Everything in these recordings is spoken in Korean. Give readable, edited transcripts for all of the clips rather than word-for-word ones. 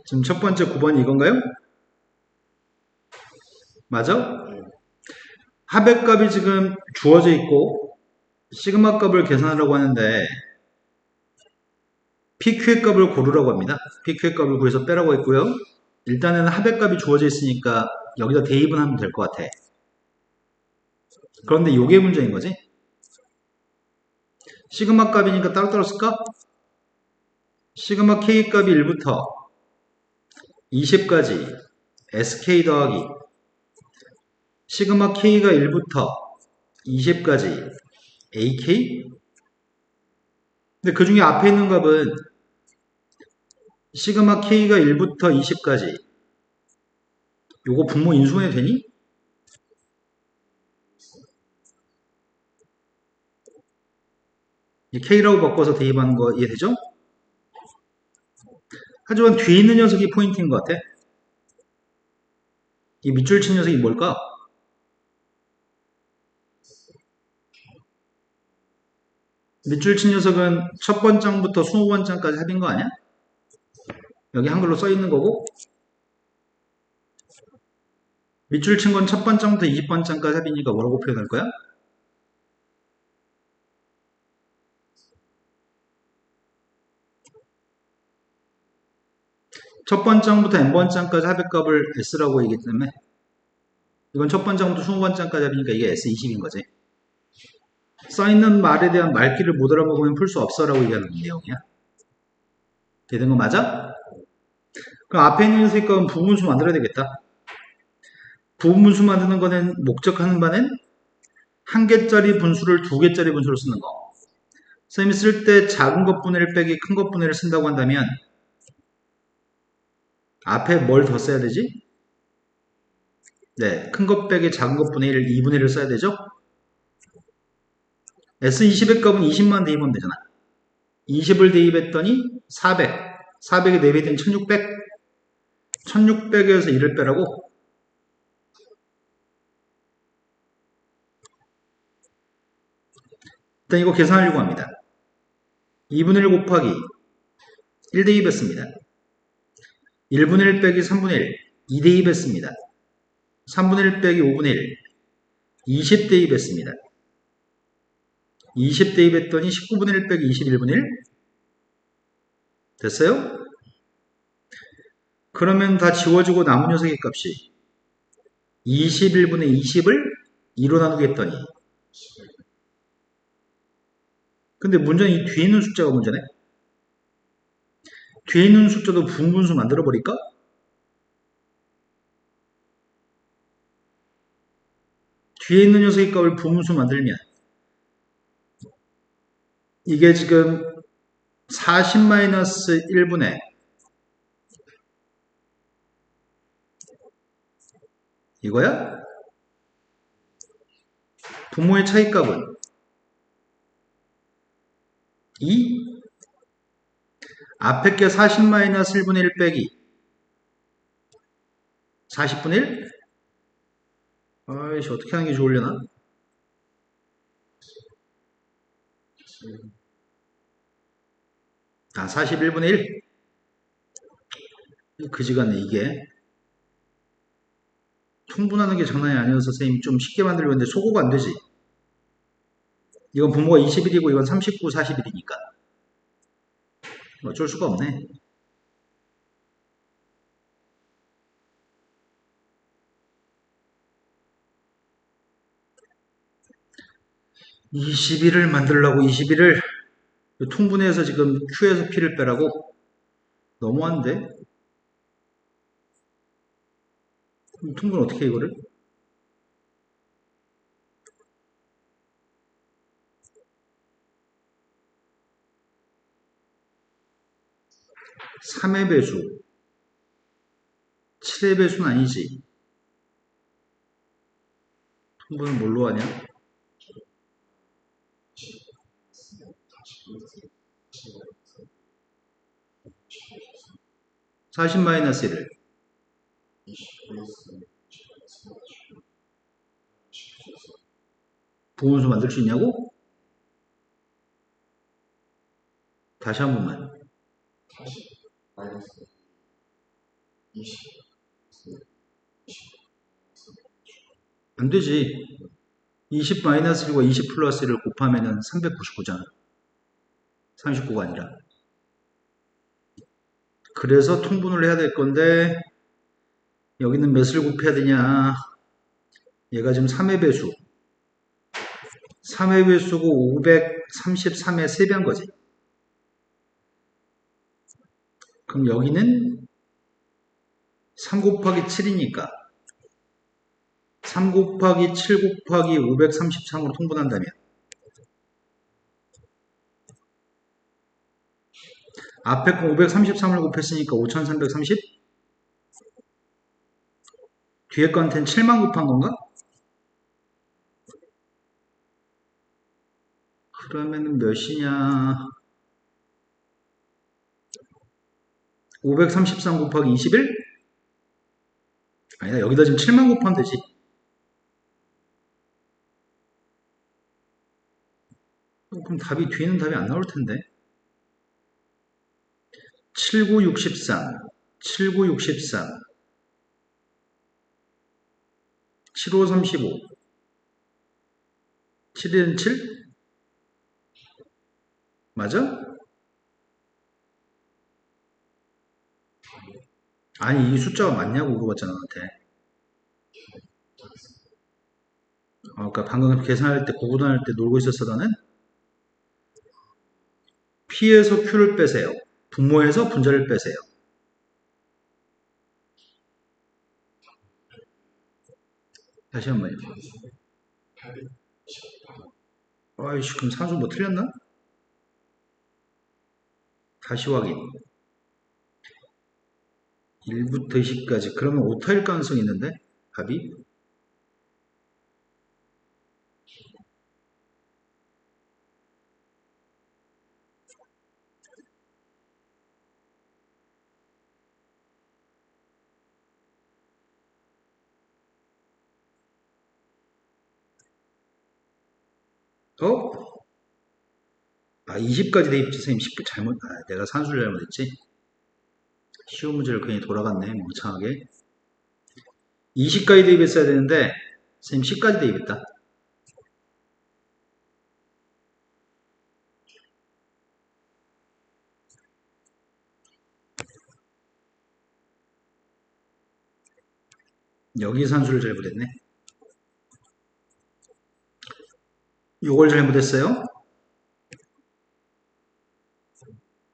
지금 첫 번째 9번이 이건가요? 맞아? 합의 값이 지금 주어져 있고 시그마 값을 계산하라고 하는데 PQ의 값을 고르라고 합니다. PQ의 값을 구해서 빼라고 했고요. 일단은 합의 값이 주어져 있으니까 여기다 대입은 하면 될 것 같아. 그런데 요게 문제인 거지. 시그마 값이니까 따로따로 쓸까? 시그마 K 값이 1부터 20까지 SK 더하기 시그마 K가 1부터 20까지 AK? 근데 그 중에 앞에 있는 값은 시그마 K가 1부터 20까지 요거 분모 인수분해 되니? K라고 바꿔서 대입하는 거 이해되죠? 하지만 뒤에 있는 녀석이 포인트인 것 같아. 이 밑줄 친 녀석이 뭘까? 밑줄 친 녀석은 첫 번장부터 20번장까지 합인 거 아니야? 여기 한글로 써 있는 거고 밑줄 친 건 첫 번장부터 20번장까지 합이니까 뭐라고 표현할 거야? 첫 번장부터 n번장까지 합의값을 S라고 얘기했기 때문에 이건 첫 번장부터 20번장까지 합이니까 이게 S20인 거지. 써있는 말에 대한 말귀를 못 알아먹으면 풀 수 없어 라고 얘기하는 내용이야. 되는 거 맞아? 그럼 앞에 있는 녀석의 값은 부분수 만들어야 되겠다. 부분수 만드는 거는 목적하는 바는 한 개짜리 분수를 두 개짜리 분수로 쓰는 거. 선생님이 쓸 때 작은 것 분해를 빼기 큰 것 분해를 쓴다고 한다면 앞에 뭘 더 써야 되지? 네, 큰 것 빼기 작은 것 분의 1, 2분의 1을 써야 되죠? S20의 값은 20만 대입하면 되잖아. 20을 대입했더니 400. 400에 4배 되면 1600. 1600에서 1을 빼라고? 일단 이거 계산하려고 합니다. 2분의 1 곱하기 1 대입했습니다. 1분의 1 빼기 3분의 1, 2 대입했습니다. 3분의 1 빼기 5분의 1, 20 대입했습니다. 20 대입했더니 19분의 1 빼기 21분의 1? 됐어요? 그러면 다 지워지고 남은 녀석의 값이 21분의 20을 2로 나누게 했더니 근데 문제는 이 뒤에 있는 숫자가 문제네. 뒤에 있는 숫자도 분분수 만들어 버릴까? 뒤에 있는 녀석의 값을 분분수 만들면 이게 지금 40-1분의 이거야? 분모의 차이값은 2? 앞에 게 40-1분의 1 빼기 40분의 1? 아이씨 어떻게 하는 게 좋으려나? 아 41분의 1? 그지같네 이게 통분하는 게 장난이 아니어서 선생님이 좀 쉽게 만들려고 했는데 소거가 안 되지. 이건 분모가 21이고 이건 39, 41이니까 어쩔 수가 없네. 21을 만들려고 21을 통분해서 지금 Q에서 P를 빼라고? 너무한데? 통분 어떻게 해 이거를? 3의 배수 7의 배수는 아니지. 통분은 뭘로 하냐? 40-1을 부분수 만들 수 있냐고? 다시 한 번만. 40 마이너스 20 안 되지. 20 마이너스 1과 20 플러스 1을 곱하면은 399잖아. 39가 아니라. 그래서 통분을 해야 될 건데, 여기는 몇을 곱해야 되냐. 얘가 지금 3의 배수. 3의 배수고 533의 3배인 거지. 그럼 여기는 3 곱하기 7이니까 3 곱하기 7 곱하기 533으로 통분한다면 앞에 거 533을 곱했으니까 5330 뒤에 거한테는 7만 곱한 건가? 그러면은 몇이냐 533 곱하기 21? 아니다 여기다 지금 7만 곱하면 되지 그럼 답이 뒤에는 답이 안 나올 텐데 7963 7963 7535 7은 7? 맞아? 아니 이 숫자가 맞냐고 물어봤잖아 나한테 그러니까 방금 계산할 때 구분할 때 놀고 있었어 나는 P에서 Q를 빼세요 분모에서 분자를 빼세요 다시 한 번요 아이씨 그럼 산수 뭐 틀렸나? 다시 확인 1부터 20까지 그러면 오타일 가능성이 있는데 답이 어? 20까지 대입했지 선생님 10부 잘못 내가 산수를 잘못했지 쉬운 문제를 괜히 돌아갔네 멍청하게 20까지 대입했어야 되는데 선생님 10까지 대입했다 여기 산수를 잘못했네 요걸 잘못했어요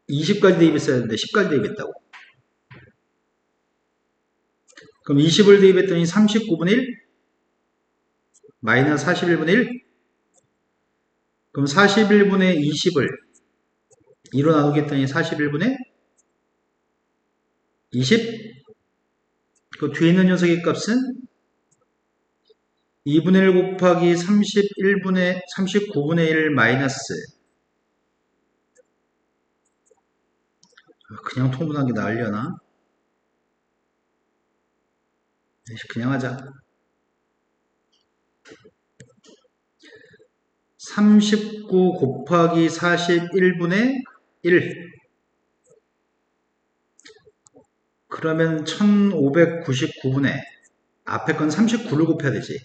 20까지 대입했어야 되는데 10까지 대입했다고 그럼 20을 대입했더니 39분의 1 마이너스 41분의 1 그럼 41분의 20을 2로 나누겠더니 41분의 20 그 뒤에 있는 녀석의 값은 2분의 1 곱하기 39분의 1 마이너스 그냥 통분한 게 나으려나? 그냥 하자 39 곱하기 41분의 1 그러면 1599분의 앞에 건 39를 곱해야 되지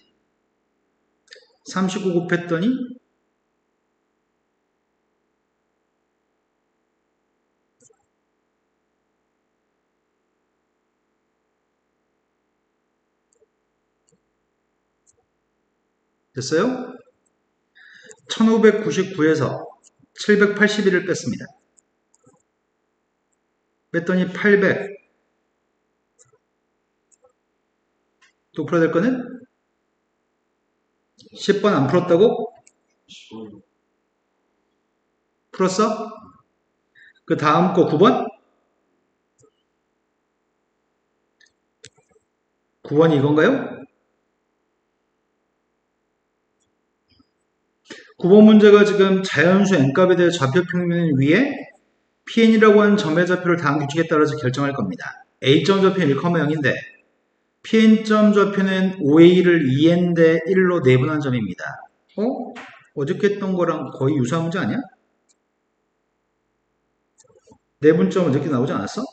39 곱했더니 됐어요? 1599에서 781을 뺐습니다. 뺐더니 800 또 풀어야 될 거는 10번 안 풀었다고? 풀었어? 그 다음 거 9번? 9번이 이건가요? 9번 문제가 지금 자연수 n값에 대해 좌표 평면 위에 PN이라고 하는 점의 좌표를 다음 규칙에 따라서 결정할 겁니다. A점 좌표는 1,0인데 PN점 좌표는 5A를 2N 대 1로 내분한 점입니다. 어저께 했던 거랑 거의 유사한 문제 아니야? 내분점은 이렇게 나오지 않았어?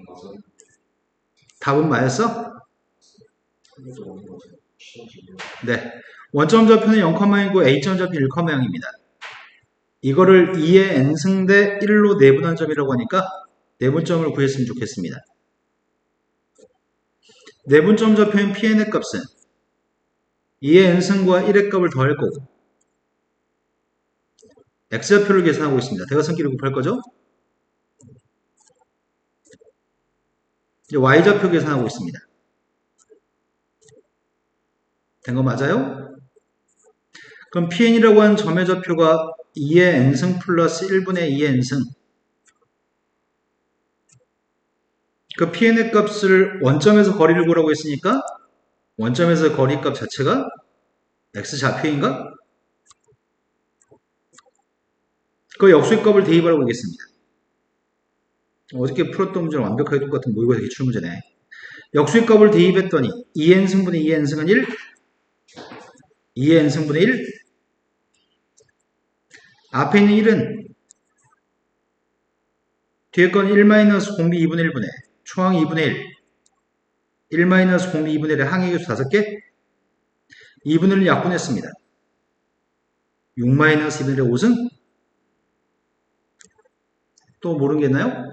맞아요. 답은 맞았어? 틀려서 오는 거죠. 시험지고요. 네. 원점 좌표는 0,0이고 A점 좌표 1,0입니다. 이거를 2의 n승 대 1로 내분한 점이라고 하니까 내분점을 구했으면 좋겠습니다. 내분점 좌표인 Pn의 값은 2의 n승과 1의 값을 더할 거고 x좌표를 계산하고 있습니다. 대각선끼리 곱할 거죠? 이제 y좌표 계산하고 있습니다. 된 거 맞아요? 그럼 Pn이라고 하는 점의 좌표가 2의 n승 플러스 1분의 2의 n승. 그 Pn의 값을 원점에서 거리를 구라고 했으니까 원점에서 거리 값 자체가 x좌표인가? 그 역수의 값을 대입하라고 하겠습니다. 어저께 풀었던 문제랑 완벽하게 똑같은 모의고사 기출문제네. 역수의 값을 대입했더니 2n승분의 2n승은 1, 2n승분의 1, 앞에 있는 1은 뒤에 건 1-공비 2분의 1분의 초항 2분의 1, 1-공비 2분의 1의 항의계수 5개, 2분의 1 약분했습니다. 6-2분의 1의 5승, 또 모르는 게 있나요?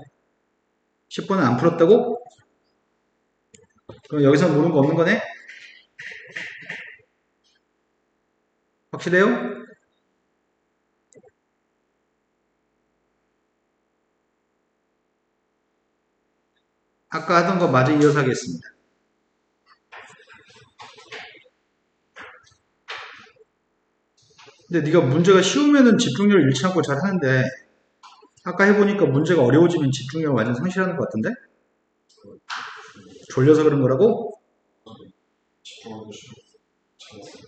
10번은 안 풀었다고? 그럼 여기서 모르는 거 없는 거네? 확실해요? 아까 하던 거 마저 이어서 하겠습니다. 근데 네가 문제가 쉬우면은 집중력을 잃지 않고 잘 하는데 아까 해보니까 문제가 어려워지면 집중력을 완전 상실하는 것 같은데? 졸려서 그런 거라고? 집중하고 싶어. 잘했어요.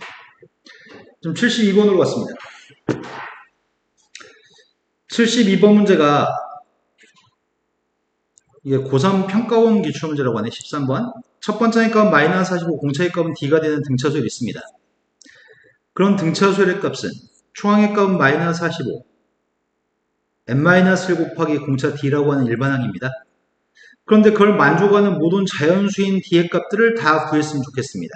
좀 72번으로 갔습니다. 72번 문제가 이게 고3 평가원 기출문제라고 하네. 13번. 첫 번째 값은 마이너스 45, 공차의 값은 d가 되는 등차수열이 있습니다. 그런 등차수열의 값은 초항의 값은 마이너스 45, n-1 곱하기 공차 d라고 하는 일반항입니다. 그런데 그걸 만족하는 모든 자연수인 d의 값들을 다 구했으면 좋겠습니다.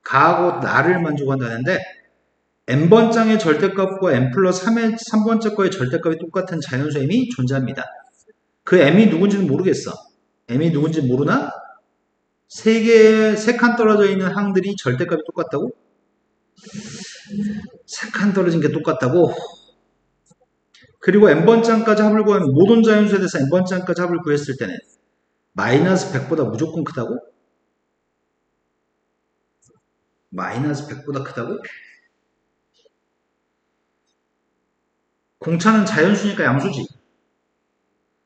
가하고 나를 만족한다는데 n번장의 절대값과 n 플러스 3번째 거의 절대값이 똑같은 자연수 m이 존재합니다. 그 m이 누군지는 모르겠어. m이 누군지 모르나? 세 칸 떨어져 있는 항들이 절대값이 똑같다고? 세 칸 떨어진 게 똑같다고? 그리고 n번장까지 합을 구하면 모든 자연수에 대해서 n번장까지 합을 구했을 때는 마이너스 100보다 무조건 크다고? 마이너스 100보다 크다고? 공차는 자연수니까 양수지.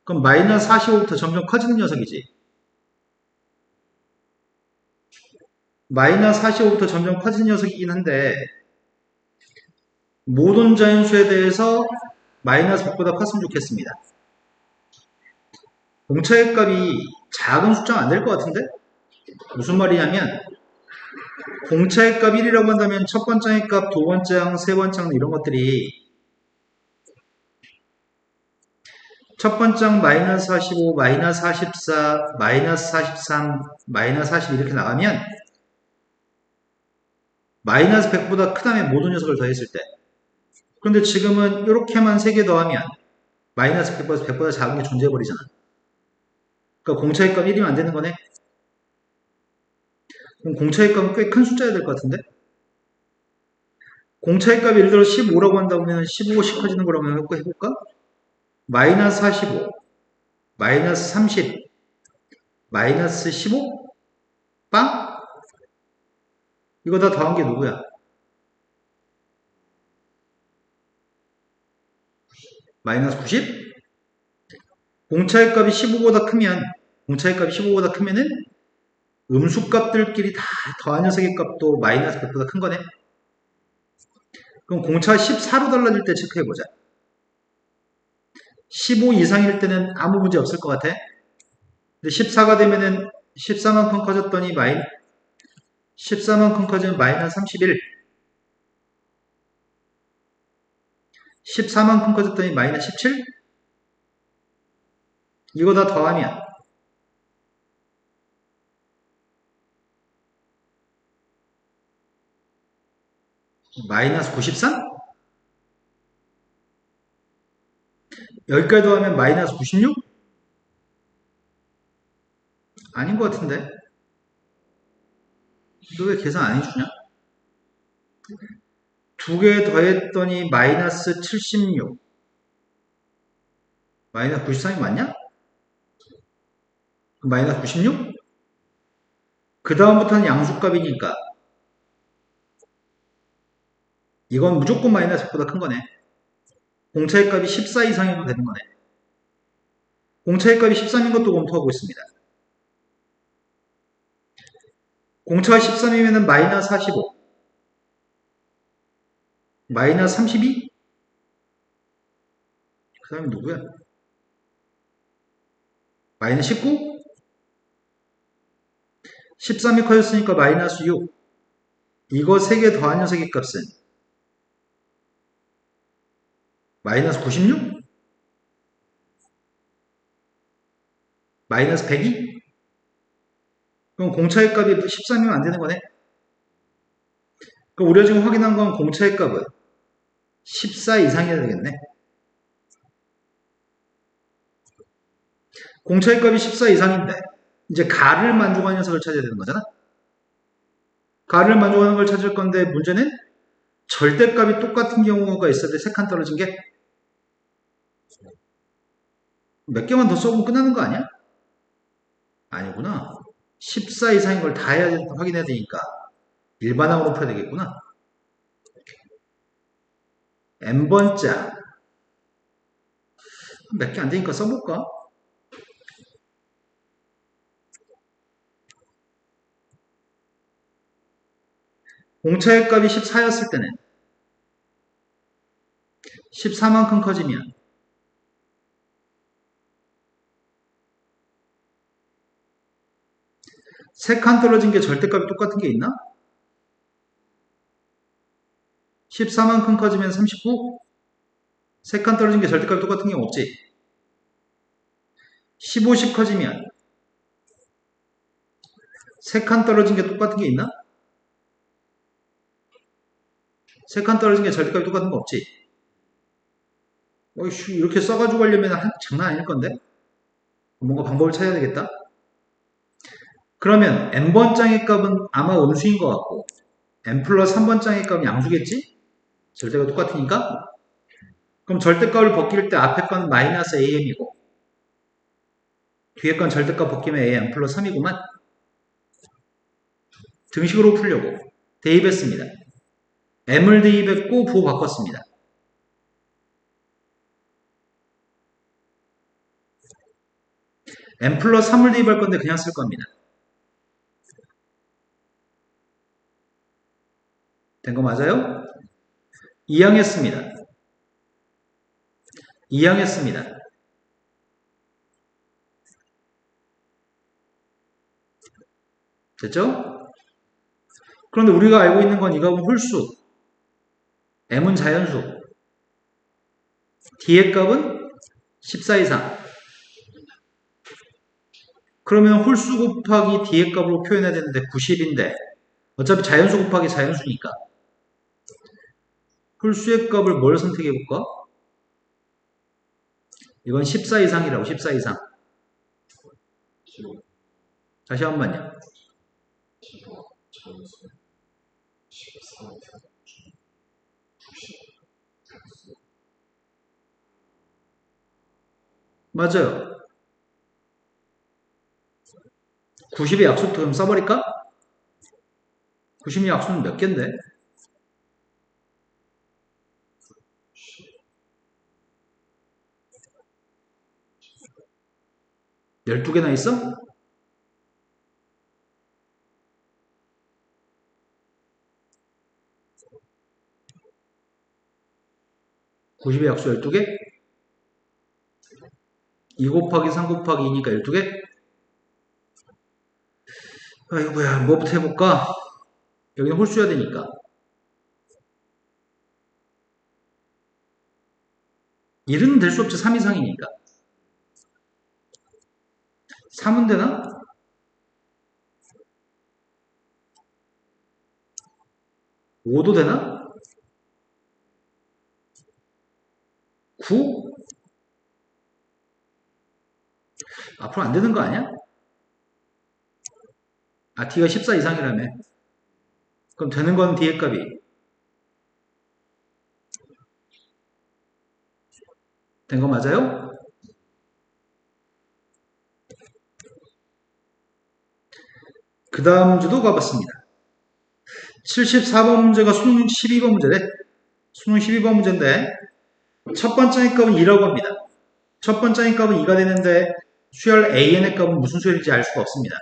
그럼 마이너스 45부터 점점 커지는 녀석이지. 마이너스 45부터 점점 커지는 녀석이긴 한데 모든 자연수에 대해서 마이너스 100보다 컸으면 좋겠습니다. 공차의 값이 작은 숫자가 안 될 것 같은데? 무슨 말이냐면 공차의 값 1이라고 한다면 첫 번째의 값, 두 번째 항, 세 번째 항 이런 것들이 첫 번째 항 마이너스 45, 마이너스 44, 마이너스 43, 마이너스 40 이렇게 나가면 마이너스 100보다 큰 다음에 모든 녀석을 더했을 때 그런데 지금은 이렇게만 3개 더하면 마이너스 100보다 작은 게 존재해버리잖아. 그러니까 공차의 값 1이면 안 되는 거네. 그럼 공차의 값은 꽤 큰 숫자여야 될 것 같은데? 공차의 값이 예를 들어 15라고 한다면 15씩 커지는 거라고 해볼까? 마이너스 45, 마이너스 30, 마이너스 15? 빵? 이거 다 더한 게 누구야? 마이너스 90? 공차의 값이 15보다 크면 공차의 값이 15보다 크면은 음수값들끼리 다 더한 녀석의 값도 마이너스 100보다 큰 거네. 그럼 공차 14로 달라질 때 체크해보자. 15 이상일 때는 아무 문제 없을 것 같아. 근데 14가 되면은 14만큼 커졌더니 14만큼 커지면 마이너스 31. 14만큼 커졌더니 마이너스 17? 이거 다 더하면 마이너스 93? 여기까지 더하면 마이너스 96? 아닌 것 같은데. 너 왜 계산 안 해주냐? 두 개 더했더니 마이너스 76. 마이너스 93이 맞냐? 마이너스 96? 그 다음부터는 양수값이니까 이건 무조건 마이너스 100보다 큰 거네. 공차의 값이 14 이상이도 되는 거네. 공차의 값이 13인 것도 검토하고 있습니다. 공차가 13이면 마이너스 45, 마이너스 32? 그 사람이 누구야? 마이너스 19? 13이 커졌으니까 마이너스 6. 이거 3개 더한 녀석의 값은 마이너스 96? 마이너스 102? 그럼 공차의 값이 13이면 안 되는 거네? 그럼 우리가 지금 확인한 건 공차의 값은 14 이상이어야 되겠네. 공차의 값이 14 이상인데 이제 가를 만족하는 녀석을 찾아야 되는 거잖아. 가를 만족하는 걸 찾을 건데 문제는 절대값이 똑같은 경우가 있어야 돼. 3칸 떨어진 게. 몇 개만 더 써보면 끝나는 거 아니야? 아니구나. 14 이상인 걸 다 해야 확인해야 되니까 일반항으로 풀어야 되겠구나. n번째 몇 개 안 되니까 써볼까? 공차의 값이 14였을 때는 14만큼 커지면 세 칸 떨어진 게 절대값이 똑같은 게 있나? 14만큼 커지면 39? 세 칸 떨어진 게 절대값이 똑같은 게 없지. 15씩 커지면 세 칸 떨어진 게 똑같은 게 있나? 세 칸 떨어진 게 절대값이 똑같은 거 없지. 어이씨, 이렇게 써가지고 하려면 장난 아닐 건데? 뭔가 방법을 찾아야 되겠다. 그러면 n번장의 값은 아마 음수인 것 같고 n 플러스 3번장의 값은 양수겠지? 절대가 똑같으니까. 그럼 절대값을 벗길 때 앞에 건 마이너스 am이고 뒤에 건 절대값 벗기면 am 플러스 3이구만. 등식으로 풀려고 대입했습니다. m을 대입했고 부호 바꿨습니다. m 플러스 3을 대입할 건데 그냥 쓸 겁니다. 된 거 맞아요? 이항했습니다. 이항했습니다. 됐죠? 그런데 우리가 알고 있는 건 이거 홀수, m은 자연수, d의 값은 14 이상. 그러면 홀수 곱하기 d의 값으로 표현해야 되는데 90인데 어차피 자연수 곱하기 자연수니까 홀수의 값을 뭘 선택해 볼까? 이건 14 이상이라고. 14 이상. 다시 한 번요. 14 맞아요. 90의 약수도 그럼 써버릴까? 90의 약수는 몇 개인데? 12개나 있어? (90의) 약수 12개? 2 곱하기 3 곱하기 2니까 12개? 아이고야, 뭐부터 해볼까? 여기는 홀수여야 되니까. 1은 될 수 없지. 3 이상이니까. 3은 되나? 5도 되나? 9? 앞으로 안 되는 거 아니야? 아, t가 14 이상이라며. 그럼 되는 건 d의 값이 된 거 맞아요? 그 다음 주도 가봤습니다. 74번 문제가 수능 12번 문제래. 수능 12번 문제인데 첫 번째 값은 2라고 합니다. 첫 번째 값은 2가 되는데 수열 AN의 값은 무슨 수열인지 알 수가 없습니다.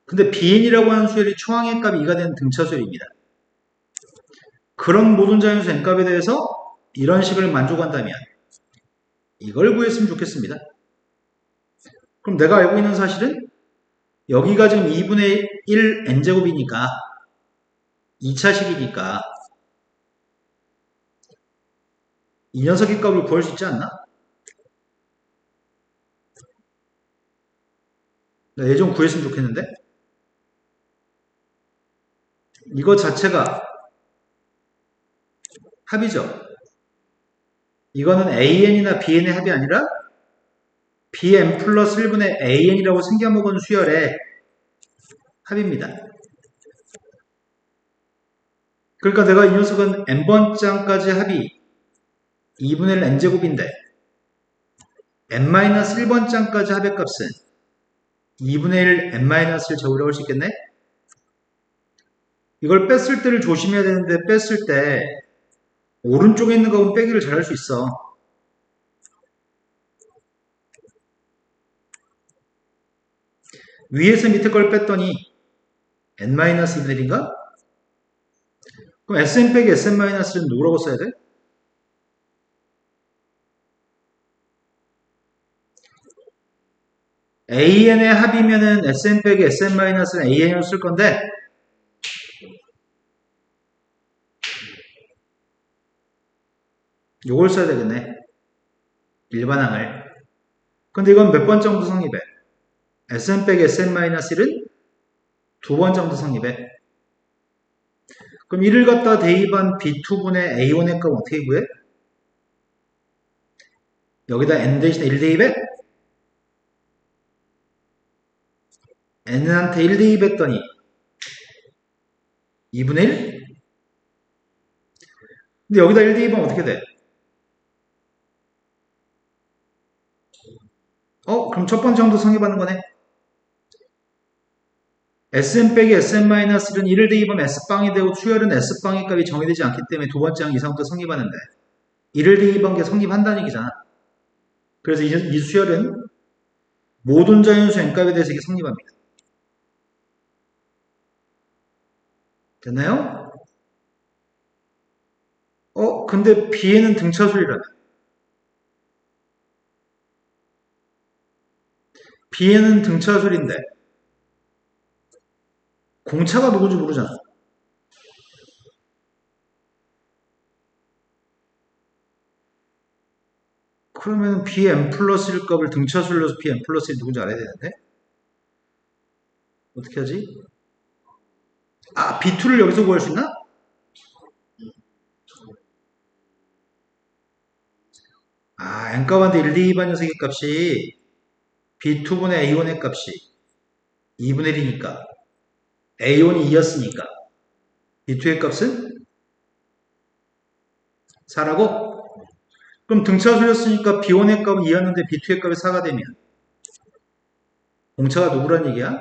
근데 BN이라고 하는 수열이 초항의 값이 2가 되는 등차 수열입니다. 그런 모든 자연수 n값에 대해서 이런 식을 만족한다면 이걸 구했으면 좋겠습니다. 그럼 내가 알고 있는 사실은 여기가 지금 2분의 1 n제곱이니까 2차식이니까 이 녀석의 값을 구할 수 있지 않나? 얘 좀 구했으면 좋겠는데? 이거 자체가 합이죠. 이거는 AN이나 BN의 합이 아니라 BN 플러스 1분의 AN이라고 생겨먹은 수열의 합입니다. 그러니까 내가 이 녀석은 n번장까지 합이 2분의 1 n제곱인데 n-1번장까지 합의 값은 2분의 1 n-1 제곱이라고 할 수 있겠네? 이걸 뺐을 때를 조심해야 되는데 뺐을 때 오른쪽에 있는 값은 빼기를 잘 할 수 있어. 위에서 밑에 걸 뺐더니 n-2분의 1인가? 그럼 sn 빼기 sn-는 누구라고 써야 돼? an의 합이면은 sn 빼기 sn-는 an으로 쓸 건데 요걸 써야 되겠네. 일반항을. 근데 이건 몇 번 정도 성립해? sn 빼기 sn-1은 두 번 정도 성립해. 그럼 이를 갖다 대입한 b2분의 a1의 값 어떻게 구해? 여기다 n 대신에 1 대입해? n한테 1 대입했더니 2분의 1? 근데 여기다 1 대입하면 어떻게 돼? 그럼 첫 번째 정도 성립하는 거네. sn 빼기 sn-는 1을 대입하면 s빵이 되고 수열은 s빵의 값이 정해되지 않기 때문에 두 번째 항 이상부터 성립하는데 1을 대입한 게 성립한다는 얘기잖아. 그래서 이 수열은 모든 자연수 n값에 대해서 이게 성립합니다. 됐나요? 근데 B에는 등차수열이라며. B에는 등차수열인데 공차가 누군지 모르잖아. 그러면 Bn 플러스 1 값을 등차수열로서 Bn 플러스 1 누군지 알아야 되는데 어떻게 하지? B2를 여기서 구할 수 있나? n값한테 1 대입한 녀석의 값이 B2분의 A1의 값이 2분의 1이니까 A1이 2였으니까 B2의 값은 4라고? 그럼 등차수였으니까 B1의 값은 2였는데 B2의 값이 4가 되면 공차가 누구란 얘기야?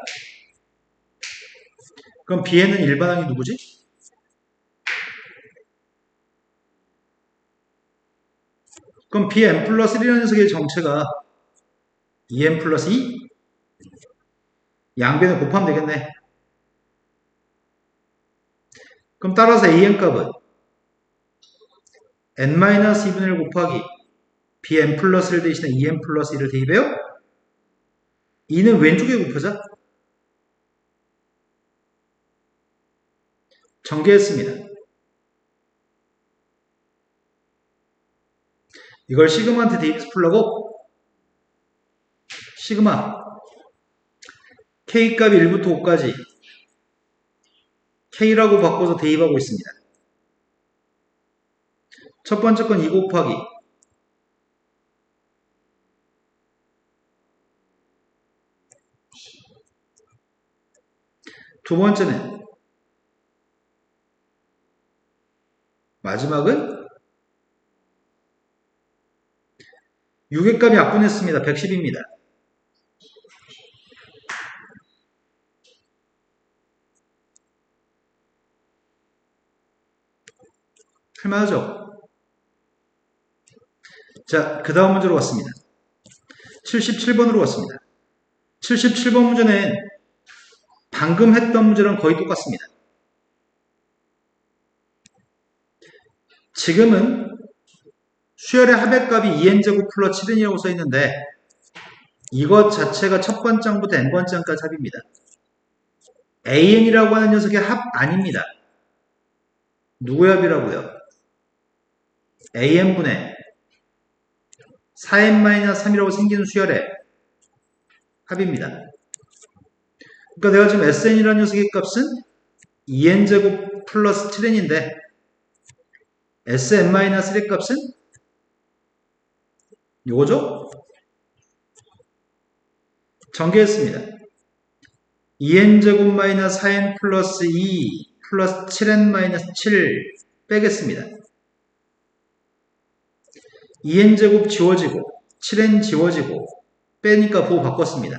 그럼 B에는 일반항이 누구지? 그럼 Bn 플러스 1이라는 녀석의 정체가 2n 플러스 2? 양변을 곱하면 되겠네. 그럼 따라서 an 값은 n-2분의 1 곱하기 bn 플러스 1 대신에 2n 플러스 1을 대입해요? 2는 왼쪽에 곱하자. 전개했습니다. 이걸 시그마한테 대입해서 풀라고? 시그마 K값이 1부터 5까지 K라고 바꿔서 대입하고 있습니다. 첫 번째 건 2 곱하기 두 번째는 마지막은 6의 값이 약분했습니다. 110입니다. 할만하죠? 자, 그 다음 문제로 왔습니다. 77번으로 왔습니다. 77번 문제는 방금 했던 문제랑 거의 똑같습니다. 지금은 수열의 합의값이 2n제곱 플러스 7n이라고 써있는데 이것 자체가 첫 번장부터 n번장까지 합입니다. an이라고 하는 녀석의 합 아닙니다. 누구의 합이라고요? an분의 4n-3이라고 생기는 수열의 합입니다. 그러니까 내가 지금 sn이라는 녀석의 값은 2n제곱 플러스 7n인데 sn-1의 값은 요거죠? 전개했습니다. 2n제곱 마이너스 4n 플러스 2 플러스 7n 마이너스 7 빼겠습니다. 2n제곱 지워지고 7n 지워지고 빼니까 보호 바꿨습니다.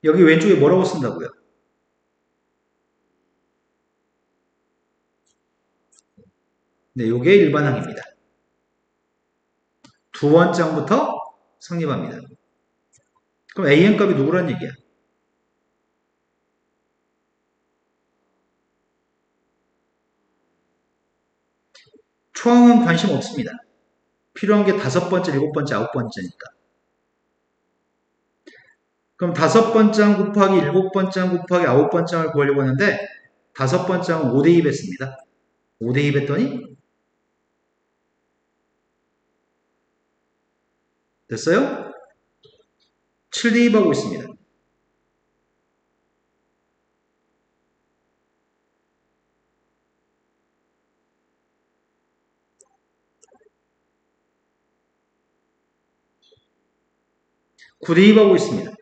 여기 왼쪽에 뭐라고 쓴다고요? 네, 요게 일반항입니다. 두 번장부터 성립합니다. 그럼 an 값이 누구란 얘기야? 초항은 관심 없습니다. 필요한 게 5번째, 7번째, 9번째니까. 그럼 5번장 곱하기 7번장 곱하기 9번장을 구하려고 하는데 5번장은 5대입 했습니다. 5대입 했더니 됐어요? 7대입하고 있습니다. 구대입하고 있습니다.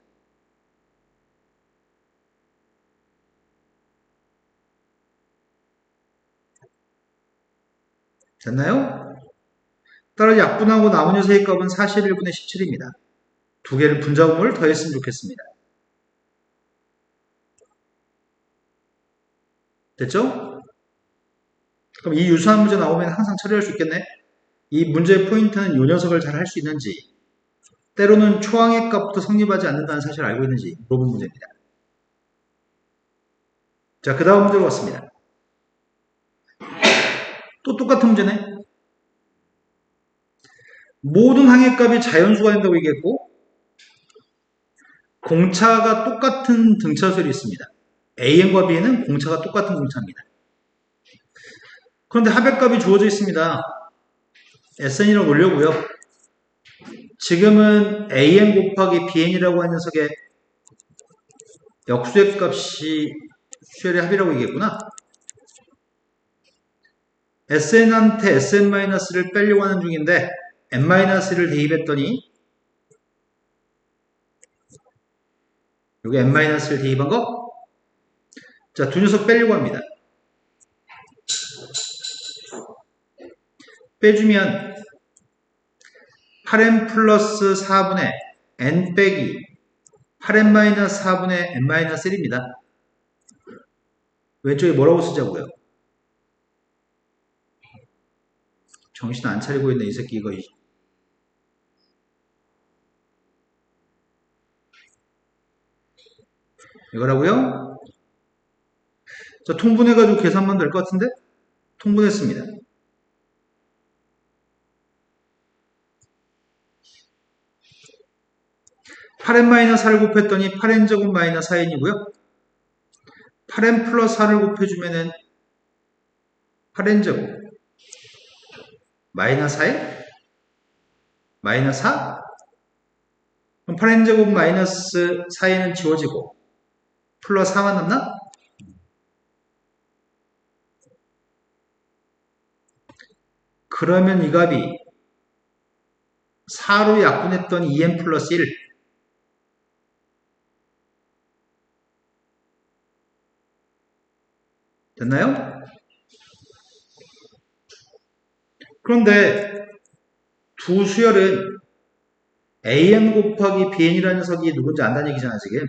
됐나요? 따라 약분하고 남은 녀석의 값은 41분의 17입니다. 두 개를 분자분모를 더했으면 좋겠습니다. 됐죠? 그럼 이 유사한 문제 나오면 항상 처리할 수 있겠네? 이 문제의 포인트는 이 녀석을 잘 할 수 있는지 때로는 초항의 값부터 성립하지 않는다는 사실을 알고 있는지 물어본 문제입니다. 자, 그 다음 문제로 왔습니다. 또 똑같은 문제네. 모든 항의 값이 자연수가 된다고 얘기했고 공차가 똑같은 등차수열이 있습니다. an과 b에는 공차가 똑같은 공차입니다. 그런데 합의값이 주어져 있습니다. sn이라고 놓으려고요. 지금은 an 곱하기 bn이라고 하는 녀석의 역수의 값이 수열의 합이라고 얘기했구나. sn한테 sn-를 빼려고 하는 중인데 n-를 대입했더니 여기 n-를 대입한 거? 자, 두 녀석 빼려고 합니다. 빼주면 8n 플러스 4분의 n 빼기 8n 4분의 n-1입니다. 왼쪽에 뭐라고 쓰자고요? 정신 안 차리고 있네, 이 새끼 이거. 이거라고요? 자, 통분해가지고 계산만 될 것 같은데? 통분했습니다. (8n-4를) 곱했더니 8n제곱 마이너스 4n이고요. 8n 플러스 4를 곱해주면은 8n제곱 마이너스 4에 마이너스 4? 그럼 8n제곱 마이너스 4에는 지워지고 플러스 4만 남나? 그러면 이 값이 4로 약분했던 2n 플러스 1 됐나요? 그런데 두 수열은 an 곱하기 bn이라는 녀석이 누군지 안다는 얘기잖아 지금.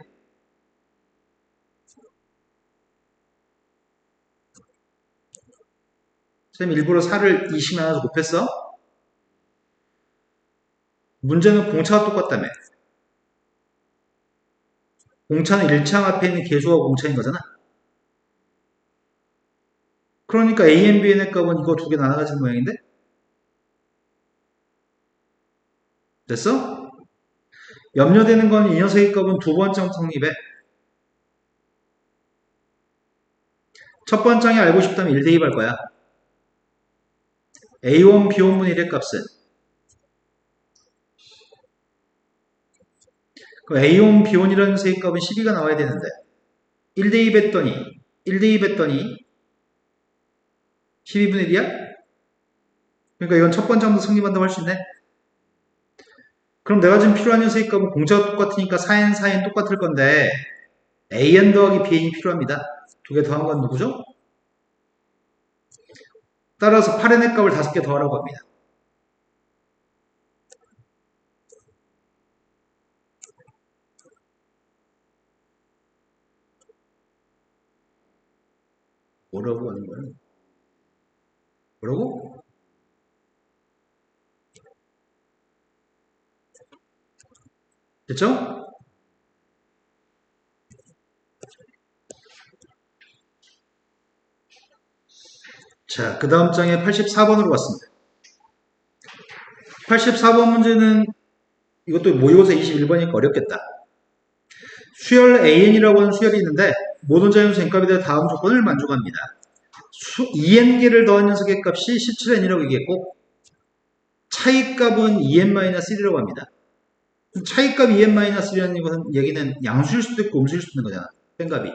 쌤 일부러 4를 20 나눠서 곱했어? 문제는 공차가 똑같다며. 공차는 1창 앞에 있는 개수가 공차인 거잖아. 그러니까 a, bn의 값은 이거 두 개 나눠가지는 모양인데? 됐어? 염려되는 건 이 녀석의 값은 두 번째 성립에 첫 번장에 알고 싶다면 1 대입할 거야. A1, B1분의 1의 값은 그 A1, B1이라는 녀석의 값은 12가 나와야 되는데 1 대입했더니 12분의 1이야? 그러니까 이건 첫 번장도 성립한다고 할 수 있네. 그럼 내가 지금 필요한 녀석의 값은 공차가 똑같으니까 4n, 4n 똑같을 건데 an 더하기 bn이 필요합니다. 두 개 더한 건 누구죠? 따라서 8n의 값을 5개 더하라고 합니다. 뭐라고 하는 거야? 뭐라고? 됐죠? 자, 그 다음 장에 84번으로 왔습니다. 84번 문제는 이것도 모의고사 21번이니까 어렵겠다. 수열 an이라고 하는 수열이 있는데 모든 자연수 n값에 대해 다음 조건을 만족합니다. 2n개를 더한 녀석의 값이 17n이라고 얘기했고 차이값은 2n-1이라고 합니다. 차이값 2n-1이라는 얘기는 양수일 수도 있고 음수일 수도 있는 거잖아. 뺀값이.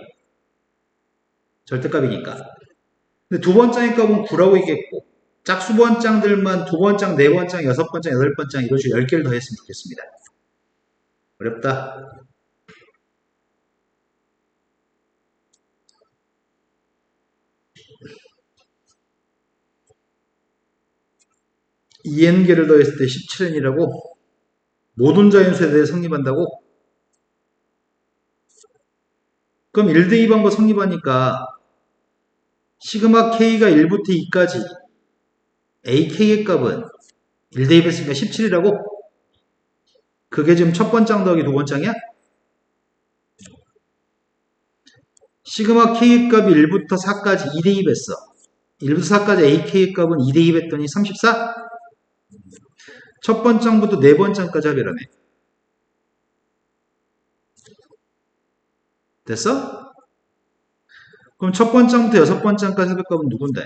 절대값이니까. 근데 두 번장의 값은 9라고 얘기했고 짝수 번장들만 두 번장, 네 번장, 여섯 번장, 여덟 번장 이런 식으로 10개를 더 했으면 좋겠습니다. 어렵다. EN개를 더했을 때 17n이라고 모든 자연수에 대해 성립한다고? 그럼 1 대입한 거 성립하니까 시그마 k가 1부터 2까지 ak의 값은 1 대입했으니까 17이라고? 그게 지금 첫 번장 더하기 두 번장이야? 시그마 k의 값이 1부터 4까지 2 대입했어. 1부터 4까지 ak의 값은 2 대입했더니 34? 첫 번장부터 네 번장까지 합이라며. 됐어? 그럼 첫 번장부터 여섯 번장까지 합의 값은 누군데?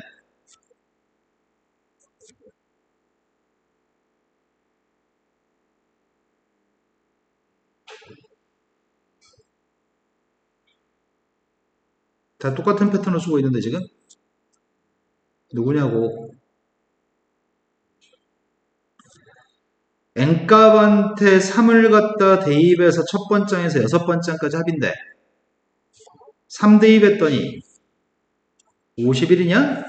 다 똑같은 패턴을 쓰고 있는데 지금? 누구냐고. n값한테 3을 갖다 대입해서 첫 번장에서 여섯 번장까지 합인데 3 대입했더니 51이냐?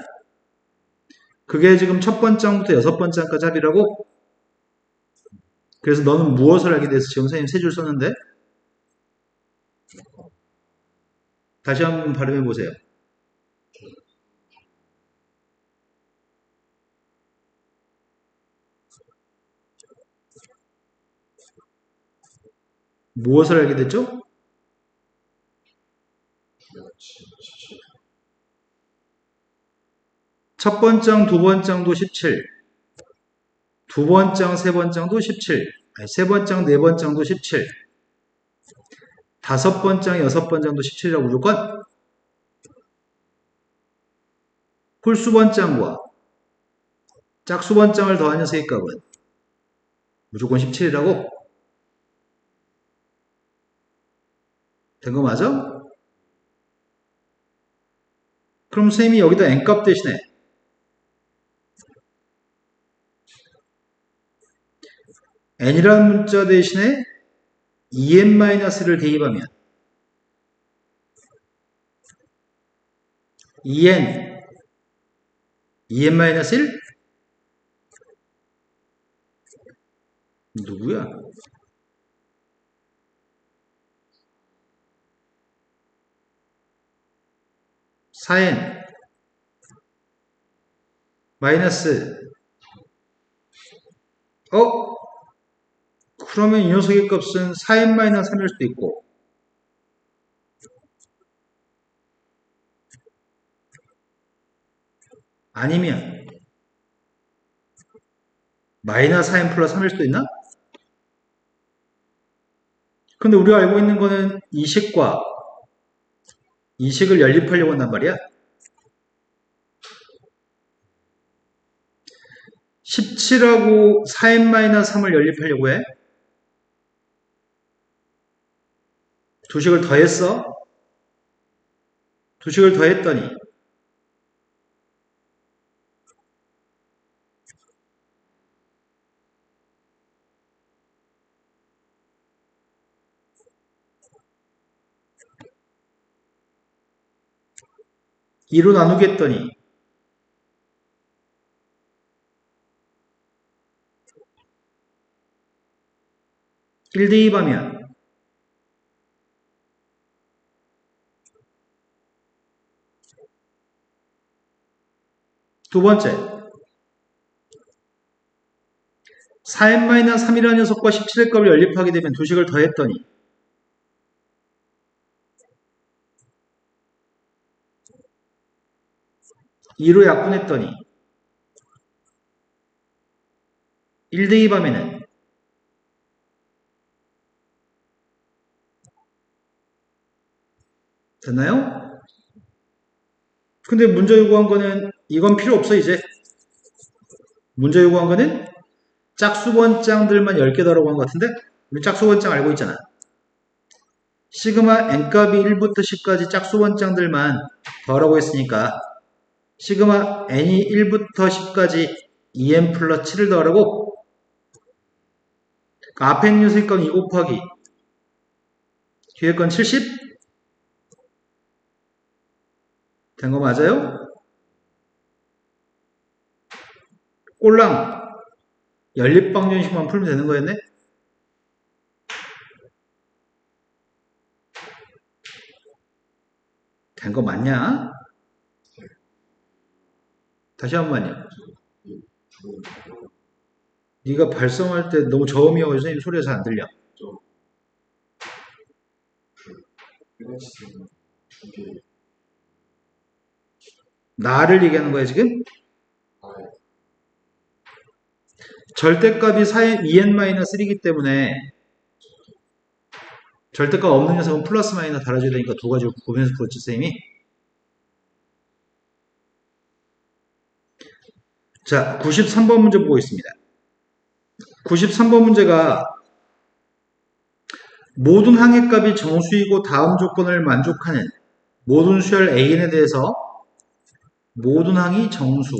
그게 지금 첫 번장부터 여섯 번장까지 합이라고? 그래서 너는 무엇을 알게 돼서 지금 선생님 세 줄 썼는데? 다시 한번 발음해 보세요. 무엇을 알게 됐죠? 첫 번장, 두 번장도 17, 두 번장, 세 번장도 17, 세 번장, 네 번장도 17, 다섯 번장, 여섯 번장도 17이라고 무조건? 홀수번장과 짝수번장을 더한 녀석의 값은 무조건 17이라고? 된 거 맞아? 그럼 선생님이 여기다 n값 대신에 n이라는 문자 대신에 en-를 대입하면 2n-1? 누구야? 4n 마이너스 그러면 이 녀석의 값은 4n-3일 수도 있고 아니면 마이너스 4n 플러스 3일 수도 있나? 근데 우리가 알고 있는 거는 이식과 이식을 연립하려고 한단 말이야. 17하고 4n-3을 연립하려고 해. 두 식을 더했어. 두 식을 더했더니 2로 나누겠더니 1 대입하면 두 번째 4n-3이라는 녀석과 17의 값을 연립하게 되면 두 식을 더했더니 2로 약분했더니 1 대입하면은 됐나요? 근데 문제 요구한 거는 이건 필요 없어 이제. 문제 요구한 거는 짝수번장들만 10개 더라고 한 것 같은데 우리 짝수번장 알고 있잖아. 시그마 n값이 1부터 10까지 짝수번장들만 더라고 했으니까 시그마 n이 1부터 10까지 2n 플러스 7을 더하라고. 그러니까 앞에 있는 녀석의 건 2 곱하기 뒤에 건 70? 된 거 맞아요? 꼴랑 연립방정식만 풀면 되는 거였네? 된 거 맞냐? 다시 한 번만요. 네가 발성할 때 너무 저음이어서 선생님 소리가 잘 안 들려. 나를 얘기하는 거야 지금? 절대값이 2n-1이기 때문에 절대값 없는 녀석은 플러스 마이너스 달아줘야 되니까 두 가지를 구분해서 풀었지 쌤이. 자 93번 문제 보고 있습니다. 93번 문제가 모든 항해값이 정수이고 다음 조건을 만족하는 모든 수열 AN에 대해서 모든 항이 정수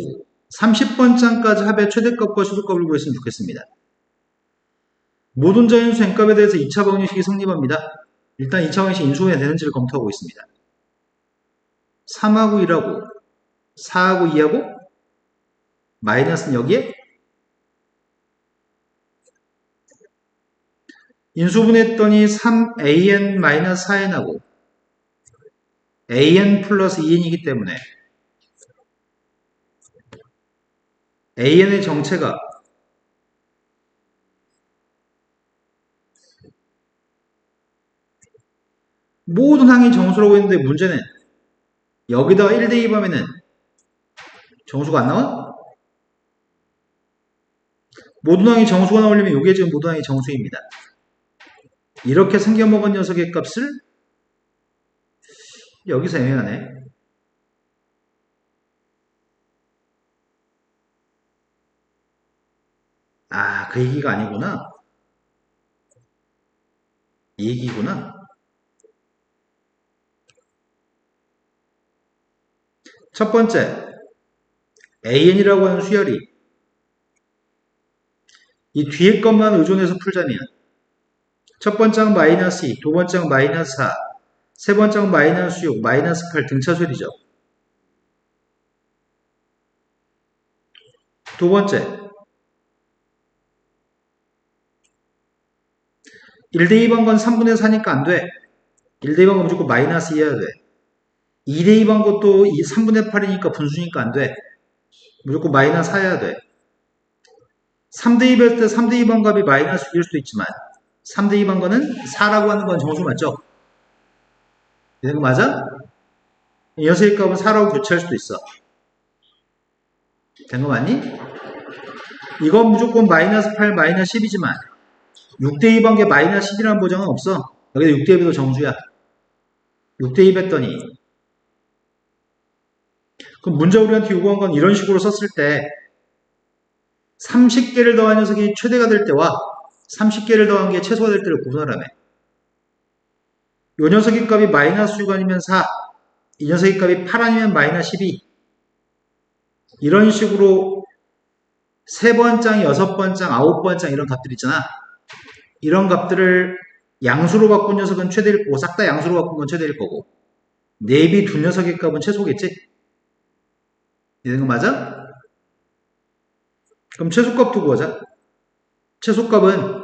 30번장까지 합의 최대값과 최소값을 구했으면 좋겠습니다. 모든 자연수 n값에 대해서 2차 방정식이 성립합니다. 일단 2차 방정식 인수분해 되는지를 검토하고 있습니다. 3하고 1하고 4하고 2하고 마이너스는 여기에 인수분해했더니 3an-4n하고 an 플러스 2n이기 때문에 an의 정체가 모든 항이 정수라고 했는데 문제는 여기다가 1 대입하면은 정수가 안 나와? 모든 항이 정수가 나오려면 이게 지금 모든 항이 정수입니다. 이렇게 생겨먹은 녀석의 값을 여기서 애매하네. 그 얘기가 아니구나. 이 얘기구나. 첫 번째, an이라고 하는 수열이 이 뒤에 것만 의존해서 풀자면 첫 번째는 마이너스 2, 두 번째는 마이너스 4, 세 번째는 마이너스 6, 마이너스 8 등차수열이죠. 두 번째, 1대2 건 3분의 4니까 안 돼. 1대2 건 무조건 마이너스 2해야 돼. 2대2 것도 3분의 8이니까 분수니까 안 돼. 무조건 마이너스 4 해야 돼. 3대2 할 때 3대2 반값이 마이너스 6일 수도 있지만 3대2 반거는 4라고 하는 건 정수 맞죠? 이거 맞아? 이 녀석의 값은 4라고 교체할 수도 있어. 된 거 맞니? 이건 무조건 마이너스 8, 마이너스 10이지만 6대2 반개 마이너스 10이라는 보장은 없어. 여기다 6대2도 정수야. 6대2 했더니 그럼 문제 우리한테 요구한 건 이런 식으로 썼을 때 30개를 더한 녀석이 최대가 될 때와 30개를 더한 게 최소가 될 때를 구분하라며. 요 녀석의 값이 마이너스 6 아니면 4, 이 녀석의 값이 8 아니면 마이너스 12. 이런 식으로 3번 장, 6번 장, 9번 장 이런 값들 있잖아. 이런 값들을 양수로 바꾼 녀석은 최대일 거고 싹 다 양수로 바꾼 건 최대일 거고 내비 두 녀석의 값은 최소겠지? 이런 거 맞아? 그럼 최소값 두고 보자. 최소값은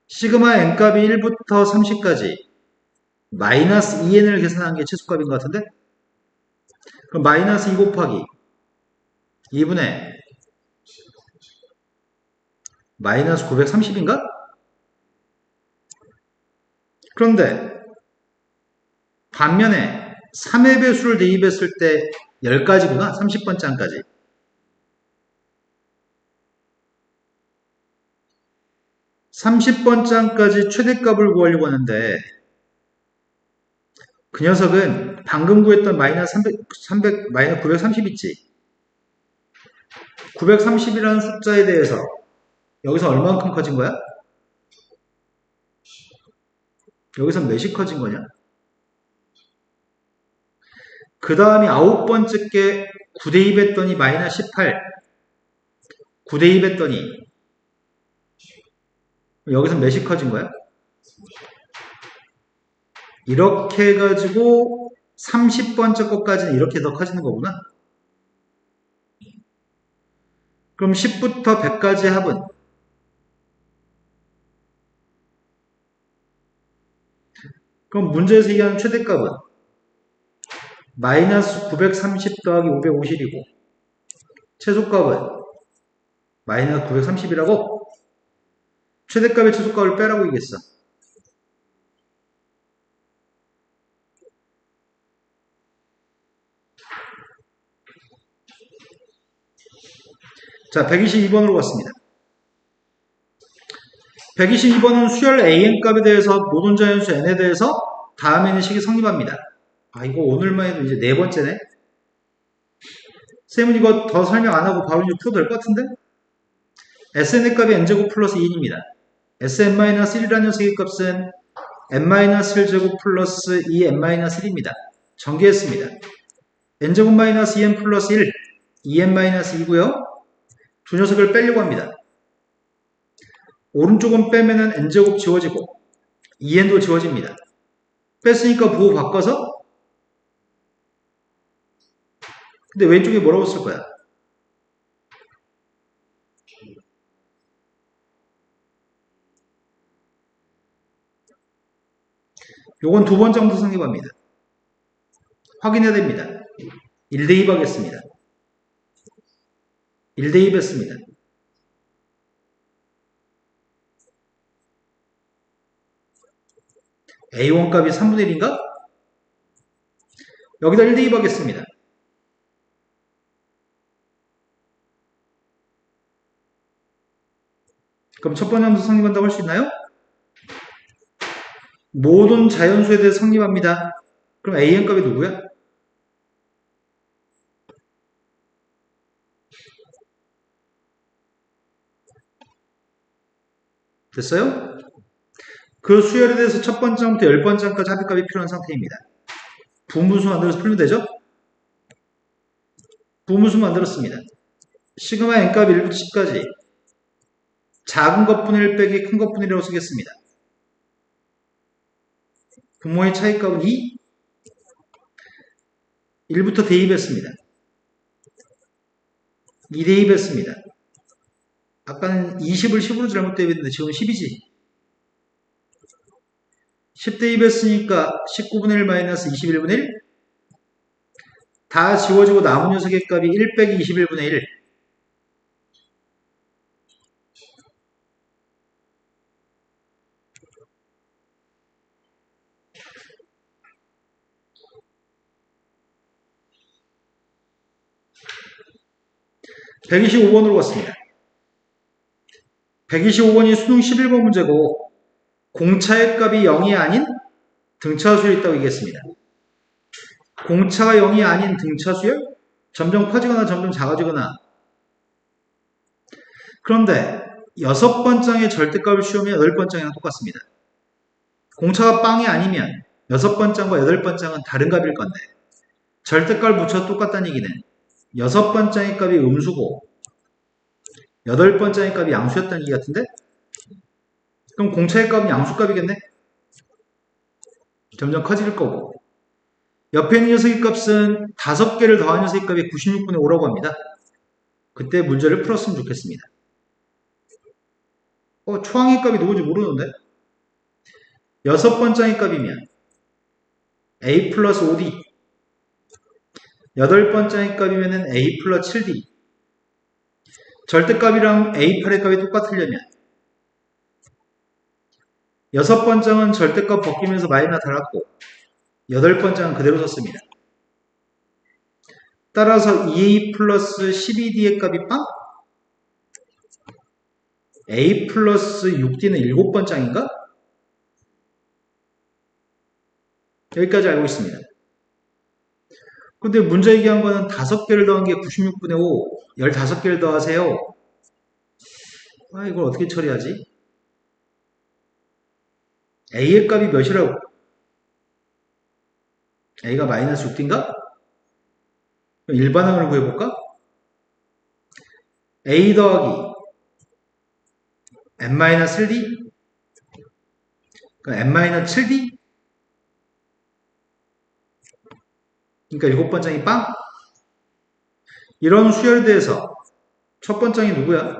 시그마 n값이 1부터 30까지 마이너스 2n을 계산한 게 최소값인 것 같은데? 그럼 마이너스 2 곱하기 2분의 마이너스 930인가? 그런데 반면에 3의 배수를 대입했을 때 10가지구나. 30번 장까지. 30번 장까지 최대값을 구하려고 하는데 그 녀석은 방금 구했던 마이너스 300 마이너스 930 있지. 930이라는 숫자에 대해서 여기서 얼만큼 커진 거야? 여기서 몇이 커진 거냐? 그 다음이 9번째 게 9대입 했더니 마이너스 18 9대입 했더니 여기서 몇이 커진 거야? 이렇게 해가지고 30번째 것까지는 이렇게 더 커지는 거구나. 그럼 10부터 100까지 합은 그럼 문제에서 얘기하는 최대값은 마이너스 930 더하기 550이고 최소값은 마이너스 930이라고 최대값의 최소값을 빼라고 얘기했어. 자, 122번으로 갔습니다. 122번은 수열 AN값에 대해서 모든 자연수 N에 대해서 다음에는 식이 성립합니다. 아, 이거 오늘만 해도 이제 네 번째네. 쌤은 이거 더 설명 안 하고 바로 이제 풀어도 될 것 같은데? SN의 값이 n제곱 플러스 2인입니다. Sn-1이라는 녀석의 값은 n-1제곱 플러스 2n-1입니다. 전개했습니다. n제곱 마이너스 2n 플러스 1, 2n-2고요. 두 녀석을 빼려고 합니다. 오른쪽은 빼면은 n제곱 지워지고 2n도 지워집니다. 뺐으니까 부호 바꿔서 근데 왼쪽에 뭐라고 쓸 거야? 요건 두 번 정도 성립합니다. 확인해야 됩니다. 1대2 하겠습니다. 1대2 했습니다. A1 값이 3분의 1인가? 여기다 1대2 하겠습니다. 그럼 첫 번째 함수 성립한다고 할 수 있나요? 모든 자연수에 대해 성립합니다. 그럼 AN 값이 누구야? 됐어요? 그 수열에 대해서 첫 번째부터 10번째까지 합의값이 필요한 상태입니다. 부분수 만들어서 풀면 되죠? 부분수 만들었습니다. 시그마 n값 1부터 10까지 작은 것분의 1 빼기 큰 것분의 1이라고 쓰겠습니다. 분모의 차이값은 2, 1부터 대입했습니다. 2 대입했습니다. 아까는 20을 10으로 잘못 대입했는데 지금 10이지. 10 대입했으니까 19분의 1 마이너스 21분의 1. 다 지워지고 남은 녀석의 값이 1 빼기 21분의 1. (125번으로) 갔습니다. 125번이 수능 11번 문제고 공차의 값이 0이 아닌 등차수열이 있다고 얘기했습니다. 공차가 0이 아닌 등차수열? 점점 커지거나 점점 작아지거나. 그런데 6번장의 절대값을 씌우면 8번장이랑 똑같습니다. 공차가 빵이 아니면 6번장과 8번장은 다른 값일 건데 절대값을 붙여도 똑같다는 얘기는 6번장의 값이 음수고 8번장의 값이 양수였다는 얘기 같은데? 그럼 공차의 값은 양수값이겠네? 점점 커질 거고 옆에 있는 녀석의 값은 5개를 더한 녀석의 값이 96분의 5라고 합니다. 그때 문제를 풀었으면 좋겠습니다. 초항의 값이 누구인지 모르는데? 6번장의 값이면 a 플러스 5d 8번장의 값이면 a 플러스 7d 절대값이랑 a8의 값이 똑같으려면 6번장은 절대값 벗기면서 마이너스 달았고 8번장은 그대로 썼습니다. 따라서 2a 플러스 12d의 값이 빵? a 플러스 6d는 7번장인가? 여기까지 알고 있습니다. 근데 문제 얘기한 거는 5개를 더한 게 96분의 5, 15개를 더하세요. 이걸 어떻게 처리하지? a의 값이 몇이라고? a가 마이너스 6d인가? 일반항을 구해볼까? a 더하기 n-1d n-7d 그러니까 7번장이 빵? 이런 수열에 대해서 첫 번장이 누구야?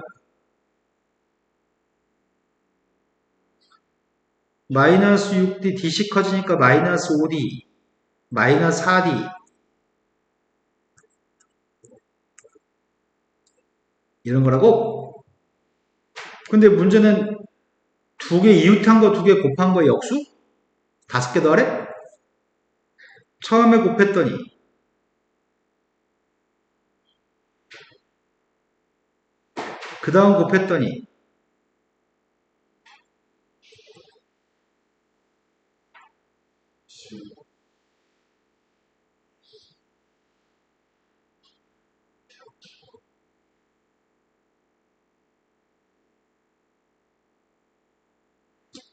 마이너스 6d dc 커지니까 마이너스 5d 마이너스 4d 이런 거라고? 근데 문제는 2개 이웃한 거 2개 곱한 거 역수? 5개 더하래? 처음에 곱했더니 그 다음 곱했더니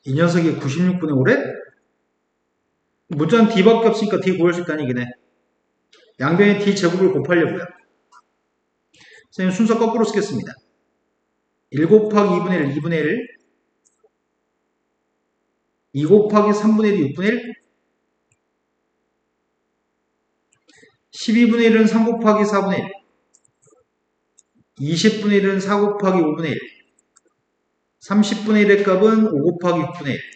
이 녀석이 96분의 5래? 문자는 d밖에 없으니까 d 구할 수 있다는 얘기네. 양변의 d 제곱을 곱하려고요. 선생님 순서 거꾸로 쓰겠습니다. 1 곱하기 2분의 1, 2분의 1 2 곱하기 3분의 1, 6분의 1 12분의 1은 3 곱하기 4분의 1 20분의 1은 4 곱하기 5분의 1 30분의 1의 값은 5 곱하기 6분의 1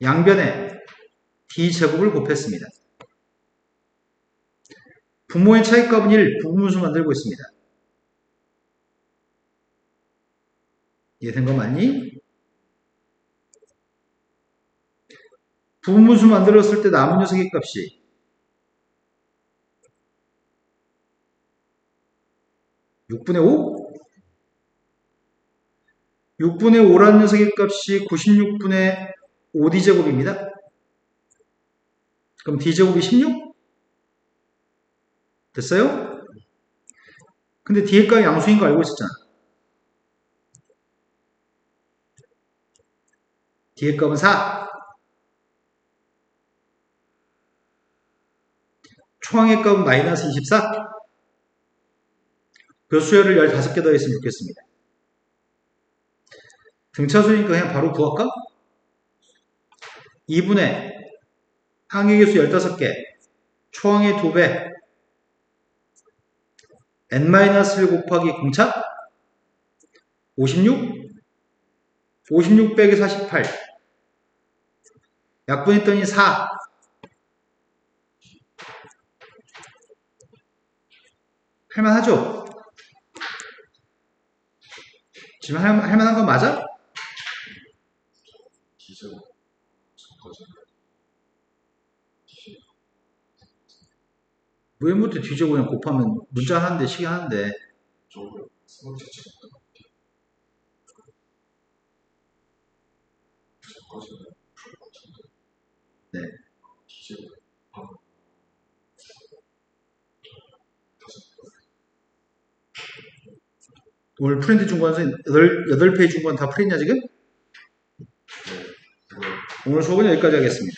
양변에 d제곱을 곱했습니다. 분모의 차이값은 1, 부분수 만들고 있습니다. 이해된 거 맞니? 부분수 만들었을 때 남은 녀석의 값이 6분의 5? 6분의 5라는 녀석의 값이 96분의 5d제곱입니다. 그럼 d제곱이 16? 됐어요? 근데 뒤에 값이 양수인 거 알고 있었잖아. 뒤에 값은 4. 초항의 값은 마이너스 24. 그 수열을 15개 더했으면 좋겠습니다. 등차수니까 그냥 바로 구할까? 2분의 항의 개수 15개, 초항의 2배, n-1 곱하기 공차 56? 56 빼기 48. 약분했더니 4. 할만하죠? 지금 할만한 건 맞아? 기재가 저까지 무해무트 뒤지고 그냥 곱하면 문자 하는데 시계 하는데 저거 세 번째 책인가? 저까지는 풀 같은데 네. 기재가 한 오늘 프린트 준 건 8페이지 준 건 다 프린트냐 지금? 네, 그거 오늘 수업은 여기까지 하겠습니다.